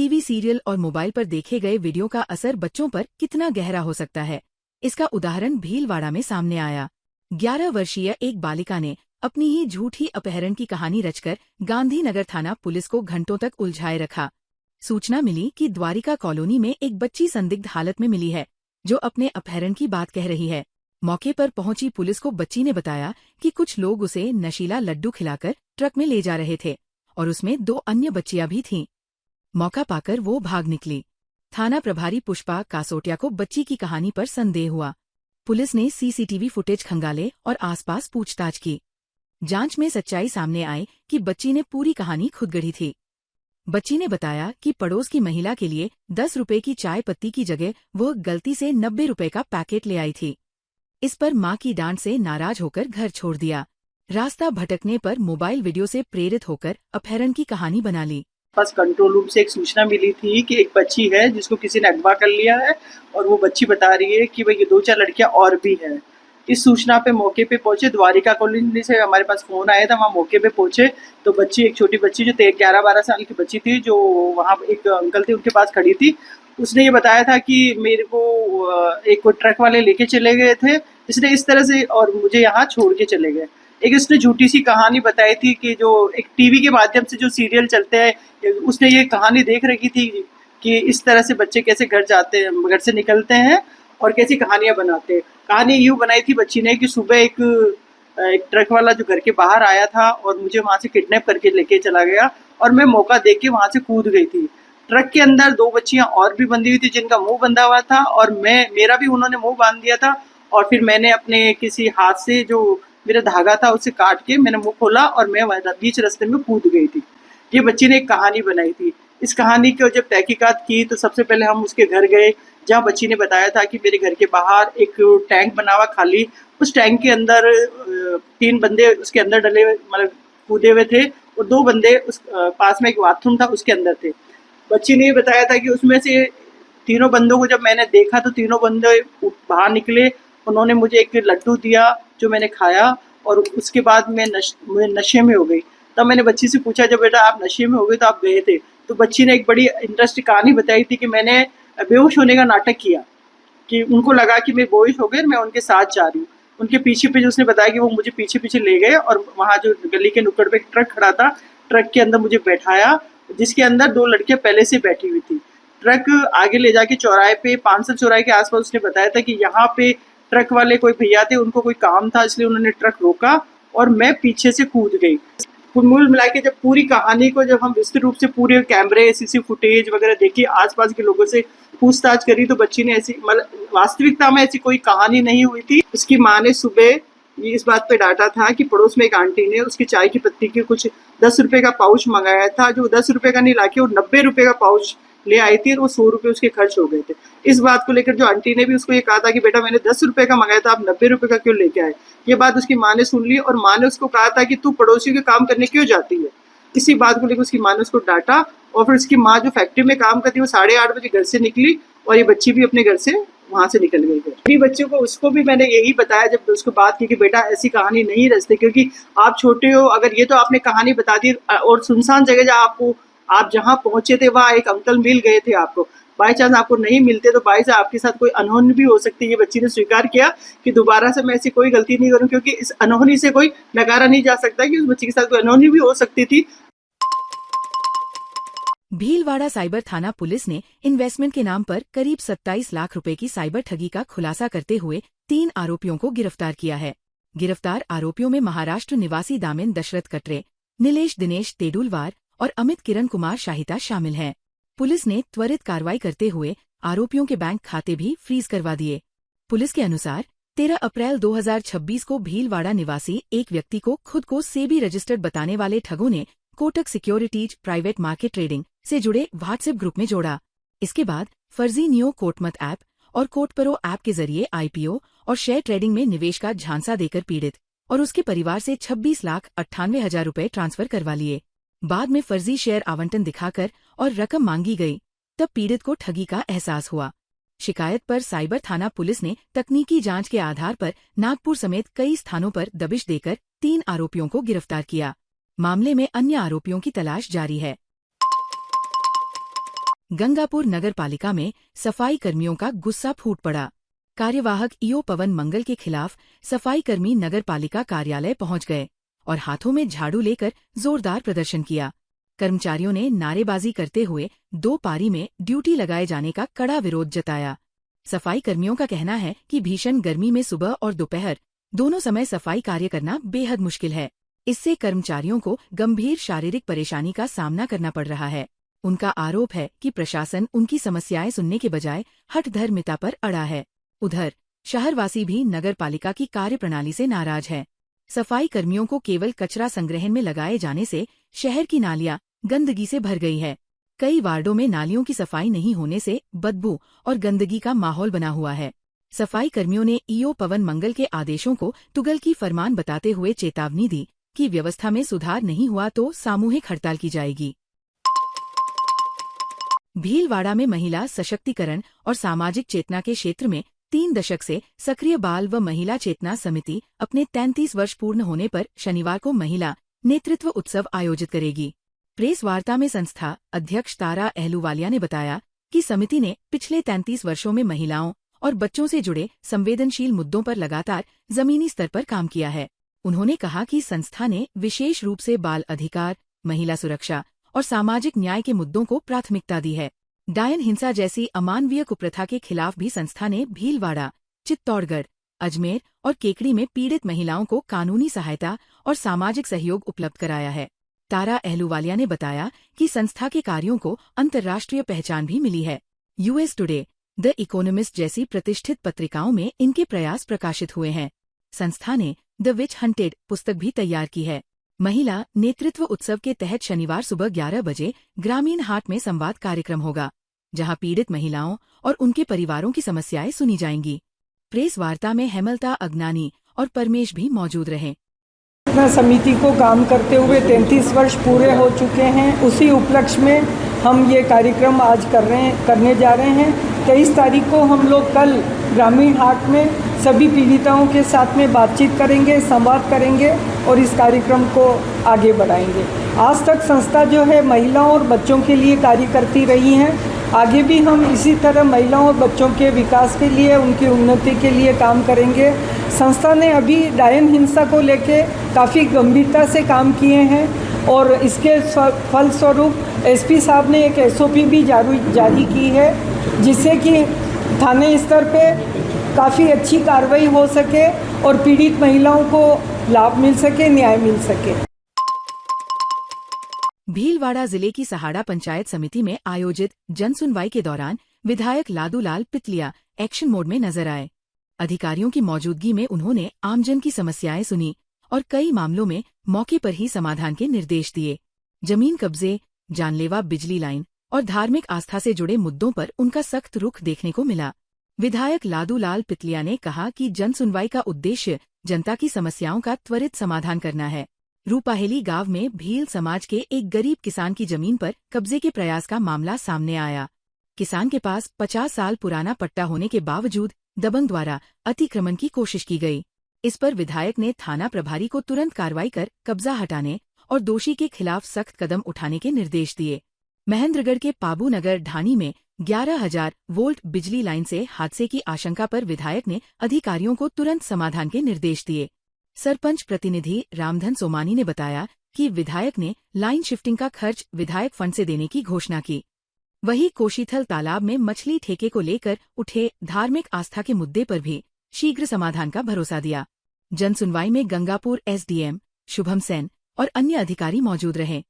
TV serial और mobile पर देखे गए वीडियो का असर बच्चों पर कितना गहरा हो सकता है, इसका उदाहरण भीलवाड़ा में सामने आया। 11 वर्षीय एक बालिका ने अपनी ही झूठी अपहरण की कहानी रचकर गांधीनगर थाना पुलिस को घंटों तक उलझाए रखा। सूचना मिली कि द्वारिका कॉलोनी में एक बच्ची संदिग्ध हालत में मिली है, जो अपने अपहरण की बात कह रही है। मौके पर पहुंची पुलिस को बच्ची ने बताया कि कुछ लोग उसे नशीला लड्डू खिलाकर ट्रक में ले जा रहे थे और उसमें 2 अन्य बच्चियां भी थीं। मौका पाकर वो भाग निकली। थाना प्रभारी पुष्पा कासोटिया को बच्ची की कहानी पर संदेह हुआ। पुलिस ने सीसीटीवी फुटेज खंगाले और आसपास पूछताछ की। जांच में सच्चाई सामने आई कि बच्ची ने पूरी कहानी खुद गढ़ी थी। बच्ची ने बताया कि पड़ोस की महिला के लिए 10 रुपए की चाय पत्ती की जगह वो गलती से 90 रुपए का पैकेट ले आई थी। इस पर मां की डांट से नाराज होकर घर छोड़ दिया। रास्ता भटकने पर मोबाइल वीडियो से प्रेरित होकर अपहरण की कहानी बना ली। पास कंट्रोल रूम से एक सूचना मिली थी कि एक बच्ची है जिसको किसी ने अगवा कर लिया है और वो बच्ची बता रही है कि भाई ये 2-4 लड़कियां और भी हैं। इस सूचना पे मौके पे पहुंचे, द्वारिका कॉलोनी से हमारे पास फोन आया था, वहाँ मौके पे पहुंचे तो बच्ची, एक छोटी बच्ची जो 11-12 साल की बच्ची थी, जो वहाँ एक अंकल थे उनके पास खड़ी थी, उसने ये बताया था कि मेरे को एक ट्रक वाले लेके चले गए थे, इसने इस तरह से और मुझे यहाँ छोड़ के चले गए। एक इसने झूठी सी कहानी बताई थी कि जो एक टीवी के माध्यम से जो सीरियल चलते हैं, उसने ये कहानी देख रखी थी कि इस तरह से बच्चे कैसे घर जाते हैं, घर से निकलते हैं और कैसी कहानियां बनाते हैं। कहानी यूँ बनाई थी बच्ची ने कि सुबह एक ट्रक वाला जो घर के बाहर आया था और मुझे वहां से किडनैप करके लेके चला गया और मैं मौका देख के वहां से कूद गई थी। ट्रक के अंदर 2 बच्चियां और भी बंधी हुई थी जिनका मुंह बंधा हुआ था और मेरा भी उन्होंने मुंह बांध दिया था और फिर मैंने अपने किसी हाथ से जो मेरा धागा था उसे काट के मैंने मुंह खोला और मैं बीच रास्ते में कूद गई थी। ये बच्ची ने एक कहानी बनाई थी। इस कहानी को जब तहकीकात की तो सबसे पहले हम उसके घर गए, जहाँ बच्ची ने बताया था कि मेरे घर के बाहर एक टैंक बना हुआ खाली, उस टैंक के अंदर 3 बंदे उसके अंदर डले, मतलब कूदे हुए थे और 2 बंदे उस पास में एक बाथरूम था उसके अंदर थे। बच्ची ने ये बताया था कि उसमें से तीनों बंदों को जब मैंने देखा तो तीनों बंदे बाहर निकले, उन्होंने मुझे एक लड्डू दिया जो मैंने खाया और उसके बाद मैं नशे में हो गई। तब मैंने बच्ची से पूछा, जब बेटा आप नशे में हो गए तो आप गए थे? तो बच्ची ने एक बड़ी इंटरेस्टिंग कहानी बताई थी कि मैंने बेहोश होने का नाटक किया, कि उनको लगा कि मैं बेहोश हो गई, मैं उनके साथ जा रही हूँ। उनके पीछे पीछे उसने बताया कि वो मुझे पीछे पीछे ले गए और वहाँ जो गली के नुक्कड़ पे एक ट्रक खड़ा था, ट्रक के अंदर मुझे बैठाया, जिसके अंदर 2 लड़कियां पहले से बैठी हुई थी। ट्रक आगे ले जाके चौराहे पे, पांसल चौराहे के आसपास उसने बताया था कि यहाँ पे ट्रक वाले कोई भैया थे, उनको कोई काम था इसलिए उन्होंने ट्रक रोका और मैं पीछे से कूद गई। कुल मिला के जब पूरी कहानी को जब हम विस्तृत रूप से पूरे कैमरे, सीसी फुटेज वगैरह देखी, आसपास के लोगों से पूछताछ करी, तो बच्ची ने ऐसी, मतलब वास्तविकता में ऐसी कोई कहानी नहीं हुई थी। उसकी माँ ने सुबह इस बात पे डांटा था कि पड़ोस में एक आंटी ने उसकी चाय की पत्ती के कुछ 10 रुपए का पाउच मंगाया था, जो 10 रुपए का नहीं लाके वो 90 रुपए का पाउच ले आई थी और वो 100 रुपए उसके खर्च हो गए थे। इस बात को लेकर जो आंटी ने भी उसको ये कहा था कि बेटा मैंने 10 रुपए का मंगाया था, आप 90 रुपए का क्यों लेके आए? ये बात उसकी माँ ने सुन ली और माँ ने उसको कहा था कि तू पड़ोसियों के काम करने क्यों जाती है? इसी बात को लेकर उसकी माँ ने उसको डांटा और फिर उसकी माँ जो फैक्ट्री में काम करती है वो 8:30 बजे घर से निकली और ये बच्ची भी अपने घर से वहां से निकल गई है। बच्चों को, उसको भी मैंने यही बताया जब उसको बात की कि बेटा ऐसी कहानी नहीं रचते, क्योंकि आप छोटे हो, अगर ये तो आपने कहानी बता दी और सुनसान जगह जहाँ आप जहाँ पहुंचे थे वहाँ एक अंकल मिल गए थे आपको, बाई चांस आपको नहीं मिलते तो बाई चांस आपके साथ कोई अनहोनी भी हो सकती है। ये बच्ची ने स्वीकार किया कि दोबारा से मैं ऐसी कोई गलती नहीं करूं, क्योंकि इस अनहोनी से कोई नकारा नहीं जा सकता कि उस बच्ची के साथ कोई अनहोनी भी हो सकती थी। भीलवाड़ा साइबर थाना पुलिस ने इन्वेस्टमेंट के नाम पर करीब 27 लाख रुपए की साइबर ठगी का खुलासा करते हुए 3 आरोपियों को गिरफ्तार किया है। गिरफ्तार आरोपियों में महाराष्ट्र निवासी दामिन दशरथ कटरे, नीलेश दिनेश तेडुलवार और अमित किरण कुमार शाहिता शामिल हैं। पुलिस ने त्वरित कार्रवाई करते हुए आरोपियों के बैंक खाते भी फ्रीज करवा दिए। पुलिस के अनुसार 13 अप्रैल 2026 को भीलवाड़ा निवासी एक व्यक्ति को खुद को सेबी रजिस्टर्ड बताने वाले ठगों ने Kotak securities private market trading से जुड़े व्हाट्सएप ग्रुप में जोड़ा। इसके बाद फर्जी नियो कोटमत ऐप और कोटपरो ऐप के जरिए IPO और शेयर ट्रेडिंग में निवेश का झांसा देकर पीड़ित और उसके परिवार से 26,98,000 रुपए ट्रांसफर करवा लिए। बाद में फर्जी शेयर आवंटन दिखाकर और रकम मांगी गई, तब पीड़ित को ठगी का एहसास हुआ। शिकायत पर साइबर थाना पुलिस ने तकनीकी जांच के आधार पर नागपुर समेत कई स्थानों पर दबिश देकर 3 आरोपियों को गिरफ्तार किया। मामले में अन्य आरोपियों की तलाश जारी है। गंगापुर नगर पालिका में सफाई कर्मियों का गुस्सा फूट पड़ा। कार्यवाहक ईओ पवन मंगल के खिलाफ सफाई कर्मी नगर पालिका कार्यालय पहुंच गए और हाथों में झाड़ू लेकर जोरदार प्रदर्शन किया। कर्मचारियों ने नारेबाजी करते हुए 2 पारी में ड्यूटी लगाए जाने का कड़ा विरोध जताया। सफाई कर्मियों का कहना है कि भीषण गर्मी में सुबह और दोपहर दोनों समय सफाई कार्य करना बेहद मुश्किल है। इससे कर्मचारियों को गंभीर शारीरिक परेशानी का सामना करना पड़ रहा है। उनका आरोप है कि प्रशासन उनकी समस्याएं सुनने के बजाय हठधर्मिता पर अड़ा है। उधर शहरवासी भी नगर पालिका की कार्यप्रणाली से नाराज है। सफाई कर्मियों को केवल कचरा संग्रहण में लगाए जाने से शहर की नालियां गंदगी से भर गई है। कई वार्डों में नालियों की सफाई नहीं होने से बदबू और गंदगी का माहौल बना हुआ है। सफाई कर्मियों ने ईओ पवन मंगल के आदेशों को तुगल की फरमान बताते हुए चेतावनी दी कि व्यवस्था में सुधार नहीं हुआ तो सामूहिक हड़ताल की जाएगी। भीलवाड़ा में महिला सशक्तिकरण और सामाजिक चेतना के क्षेत्र में 3 दशक से सक्रिय बाल व महिला चेतना समिति अपने 33 वर्ष पूर्ण होने पर शनिवार को महिला नेतृत्व उत्सव आयोजित करेगी। प्रेस वार्ता में संस्था अध्यक्ष तारा अहलूवालिया ने बताया कि समिति ने पिछले 33 वर्षों में महिलाओं और बच्चों से जुड़े संवेदनशील मुद्दों पर लगातार जमीनी स्तर पर काम किया है। उन्होंने कहा कि संस्था ने विशेष रूप से बाल अधिकार, महिला सुरक्षा और सामाजिक न्याय के मुद्दों को प्राथमिकता दी है। डायन हिंसा जैसी अमानवीय कुप्रथा के खिलाफ भी संस्था ने भीलवाड़ा, चित्तौड़गढ़, अजमेर और केकड़ी में पीड़ित महिलाओं को कानूनी सहायता और सामाजिक सहयोग उपलब्ध कराया है। तारा अहलूवालिया ने बताया कि संस्था के कार्यों को अंतर्राष्ट्रीय पहचान भी मिली है। यूएस टुडे, द इकोनॉमिस्ट जैसी प्रतिष्ठित पत्रिकाओं में इनके प्रयास प्रकाशित हुए हैं। संस्था ने द विच हंटेड पुस्तक भी तैयार की है। महिला नेतृत्व उत्सव के तहत शनिवार सुबह 11 बजे ग्रामीण हाट में संवाद कार्यक्रम होगा, जहां पीड़ित महिलाओं और उनके परिवारों की समस्याएं सुनी जाएंगी। प्रेस वार्ता में हेमलता अगनानी और परमेश भी मौजूद रहे। समिति को काम करते हुए 33 वर्ष पूरे हो चुके हैं। उसी उपलक्ष्य में हम ये कार्यक्रम आज करने जा रहे हैं। 23 तारीख को हम लोग कल ग्रामीण हाट में सभी पीड़िताओं के साथ में बातचीत करेंगे, संवाद करेंगे और इस कार्यक्रम को आगे बढ़ाएंगे। आज तक संस्था जो है महिलाओं और बच्चों के लिए कार्य करती रही हैं। आगे भी हम इसी तरह महिलाओं और बच्चों के विकास के लिए, उनकी उन्नति के लिए काम करेंगे। संस्था ने अभी डायन हिंसा को लेके काफ़ी गंभीरता से काम किए हैं और इसके फलस्वरूप एसपी साहब ने एक एसओपी भी जारी की है, जिससे कि थाने स्तर पे काफ़ी अच्छी कार्रवाई हो सके और पीड़ित महिलाओं को लाभ मिल सके, न्याय मिल सके। भीलवाड़ा जिले की सहाड़ा पंचायत समिति में आयोजित जनसुनवाई के दौरान विधायक लादूलाल पितलिया एक्शन मोड में नजर आए। अधिकारियों की मौजूदगी में उन्होंने आमजन की समस्याएं सुनी और कई मामलों में मौके पर ही समाधान के निर्देश दिए। जमीन कब्जे, जानलेवा बिजली लाइन और धार्मिक आस्था से जुड़े मुद्दों पर उनका सख्त रुख देखने को मिला। विधायक लादूलाल पितलिया ने कहा कि जनसुनवाई का उद्देश्य जनता की समस्याओं का त्वरित समाधान करना है। रूपाहेली गांव में भील समाज के एक गरीब किसान की जमीन पर कब्जे के प्रयास का मामला सामने आया। किसान के पास 50 साल पुराना पट्टा होने के बावजूद दबंग द्वारा अतिक्रमण की कोशिश की गई। इस पर विधायक ने थाना प्रभारी को तुरंत कार्रवाई कर कब्जा हटाने और दोषी के खिलाफ सख्त कदम उठाने के निर्देश दिए। महेंद्रगढ़ के पाबू नगर ढाणी में 11,000 वोल्ट बिजली लाइन से हादसे की आशंका पर विधायक ने अधिकारियों को तुरंत समाधान के निर्देश दिए। सरपंच प्रतिनिधि रामधन सोमानी ने बताया कि विधायक ने लाइन शिफ्टिंग का खर्च विधायक फंड से देने की घोषणा की। वहीं कोशीथल तालाब में मछली ठेके को लेकर उठे धार्मिक आस्था के मुद्दे पर भी शीघ्र समाधान का भरोसा दिया। जनसुनवाई में गंगापुर एसडीएम शुभम सेन और अन्य अधिकारी मौजूद रहे।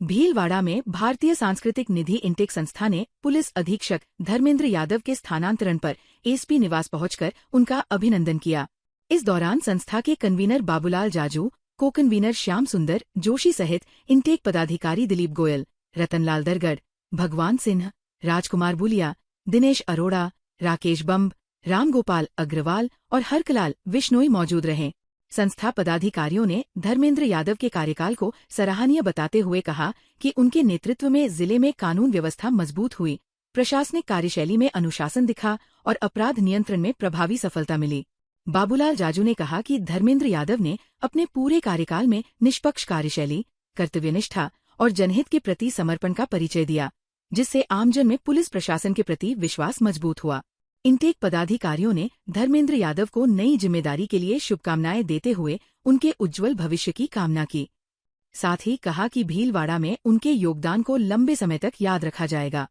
भीलवाड़ा में भारतीय सांस्कृतिक निधि इंटेक संस्था ने पुलिस अधीक्षक धर्मेंद्र यादव के स्थानांतरण पर एसपी निवास पहुंचकर उनका अभिनंदन किया। इस दौरान संस्था के कन्वीनर बाबूलाल जाजू, को कन्वीनर श्याम सुंदर जोशी सहित इंटेक पदाधिकारी दिलीप गोयल, रतनलाल दरगढ़, भगवान सिंह, राजकुमार बुलिया, दिनेश अरोड़ा, राकेश बम्ब, रामगोपाल अग्रवाल और हरकलाल विश्नोई मौजूद रहे। संस्था पदाधिकारियों ने धर्मेंद्र यादव के कार्यकाल को सराहनीय बताते हुए कहा कि उनके नेतृत्व में जिले में कानून व्यवस्था मजबूत हुई, प्रशासनिक कार्यशैली में अनुशासन दिखा और अपराध नियंत्रण में प्रभावी सफलता मिली। बाबूलाल जाजू ने कहा कि धर्मेंद्र यादव ने अपने पूरे कार्यकाल में निष्पक्ष कार्यशैली, कर्तव्यनिष्ठा और जनहित के प्रति समर्पण का परिचय दिया, जिससे आमजन में पुलिस प्रशासन के प्रति विश्वास मजबूत हुआ। इनटेक पदाधिकारियों ने धर्मेंद्र यादव को नई जिम्मेदारी के लिए शुभकामनाएं देते हुए उनके उज्जवल भविष्य की कामना की। साथ ही कहा कि भीलवाड़ा में उनके योगदान को लंबे समय तक याद रखा जाएगा।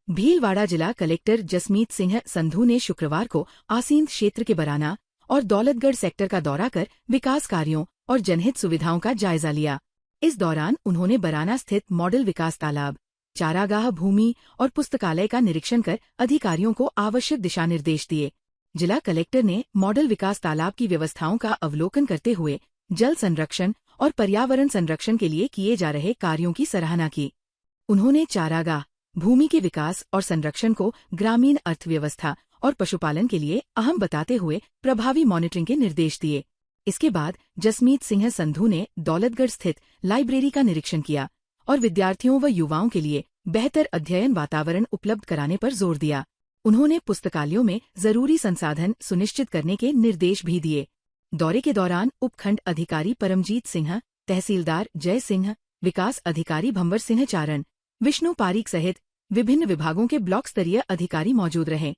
भीलवाड़ा जिला कलेक्टर जसमीत सिंह संधू ने शुक्रवार को आसीन क्षेत्र के बराना और दौलतगढ़ सेक्टर का दौरा कर विकास कार्यों और जनहित सुविधाओं का जायजा लिया। इस दौरान उन्होंने बराना स्थित मॉडल विकास तालाब, चारागाह भूमि और पुस्तकालय का निरीक्षण कर अधिकारियों को आवश्यक दिशा निर्देश दिए। जिला कलेक्टर ने मॉडल विकास तालाब की व्यवस्थाओं का अवलोकन करते हुए जल संरक्षण और पर्यावरण संरक्षण के लिए किए जा रहे कार्यों की सराहना की। उन्होंने चारागाह भूमि के विकास और संरक्षण को ग्रामीण अर्थव्यवस्था और पशुपालन के लिए अहम बताते हुए प्रभावी मॉनिटरिंग के निर्देश दिए। इसके बाद जसमीत सिंह संधू ने दौलतगढ़ स्थित लाइब्रेरी का निरीक्षण किया और विद्यार्थियों व युवाओं के लिए बेहतर अध्ययन वातावरण उपलब्ध कराने पर जोर दिया। उन्होंने पुस्तकालयों में जरूरी संसाधन सुनिश्चित करने के निर्देश भी दिए। दौरे के दौरान उपखंड अधिकारी परमजीत सिंह, तहसीलदार जय सिंह, विकास अधिकारी भंवर सिंह चारण, विष्णु पारीक सहित विभिन्न विभागों के ब्लॉक स्तरीय अधिकारी मौजूद रहे।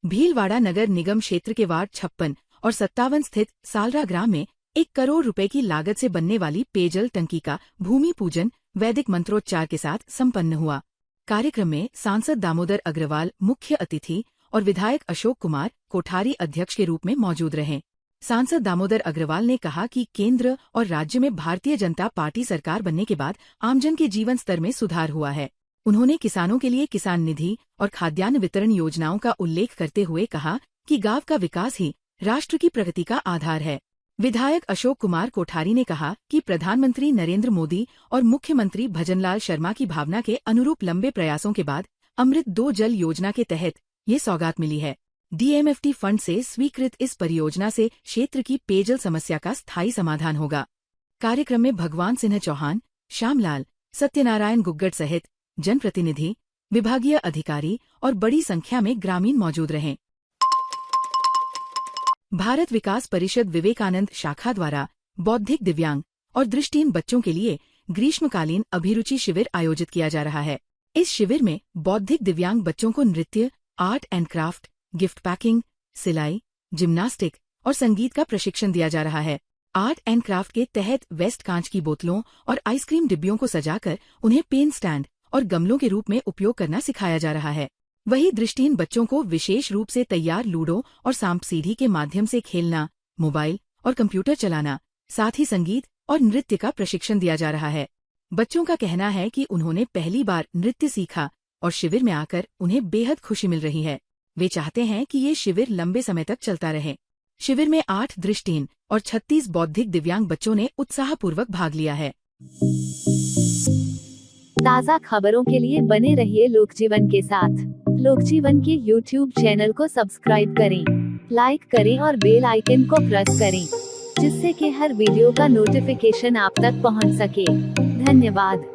भीलवाड़ा नगर निगम क्षेत्र के वार्ड 56 और 57 स्थित सालरा ग्राम में 1 करोड़ रुपए की लागत से बनने वाली पेयजल टंकी का भूमि पूजन वैदिक मंत्रोच्चार के साथ संपन्न हुआ। कार्यक्रम में सांसद दामोदर अग्रवाल मुख्य अतिथि और विधायक अशोक कुमार कोठारी अध्यक्ष के रूप में मौजूद रहे। सांसद दामोदर अग्रवाल ने कहा कि केंद्र और राज्य में भारतीय जनता पार्टी सरकार बनने के बाद आमजन के जीवन स्तर में सुधार हुआ है। उन्होंने किसानों के लिए किसान निधि और खाद्यान्न वितरण योजनाओं का उल्लेख करते हुए कहा कि गांव का विकास ही राष्ट्र की प्रगति का आधार है। विधायक अशोक कुमार कोठारी ने कहा कि प्रधानमंत्री नरेंद्र मोदी और मुख्यमंत्री भजनलाल शर्मा की भावना के अनुरूप लंबे प्रयासों के बाद अमृत 2 जल योजना के तहत ये सौगात मिली है। DMFT फंड से स्वीकृत इस परियोजना से क्षेत्र की पेयजल समस्या का स्थायी समाधान होगा। कार्यक्रम में भगवान सिंह चौहान, श्यामलाल, सत्यनारायण गुग्गड़ सहित जनप्रतिनिधि, विभागीय अधिकारी और बड़ी संख्या में ग्रामीण मौजूद रहे। भारत विकास परिषद विवेकानंद शाखा द्वारा बौद्धिक दिव्यांग और दृष्टिहीन बच्चों के लिए ग्रीष्मकालीन अभिरुचि शिविर आयोजित किया जा रहा है। इस शिविर में बौद्धिक दिव्यांग बच्चों को नृत्य, art and craft, gift packing, सिलाई, जिम्नास्टिक और संगीत का प्रशिक्षण दिया जा रहा है। आर्ट एंड क्राफ्ट के तहत वेस्ट कांच की बोतलों और आइसक्रीम डिब्बियों को सजाकर उन्हें पेन स्टैंड और गमलों के रूप में उपयोग करना सिखाया जा रहा है। वहीं दृष्टिहीन बच्चों को विशेष रूप से तैयार लूडो और सांप सीढ़ी के माध्यम से खेलना, मोबाइल और कंप्यूटर चलाना, साथ ही संगीत और नृत्य का प्रशिक्षण दिया जा रहा है। बच्चों का कहना है कि उन्होंने पहली बार नृत्य सीखा और शिविर में आकर उन्हें बेहद खुशी मिल रही है। वे चाहते हैं कि ये शिविर लंबे समय तक चलता रहे। शिविर में 8 दृष्टिहीन और 36 बौद्धिक दिव्यांग बच्चों ने उत्साहपूर्वक भाग लिया है। ताज़ा खबरों के लिए बने रहिए लोकजीवन के साथ। लोकजीवन के YouTube चैनल को सब्सक्राइब करें, लाइक करें और बेल आइकन को प्रेस करें, जिससे कि हर वीडियो का नोटिफिकेशन आप तक पहुंच सके। धन्यवाद।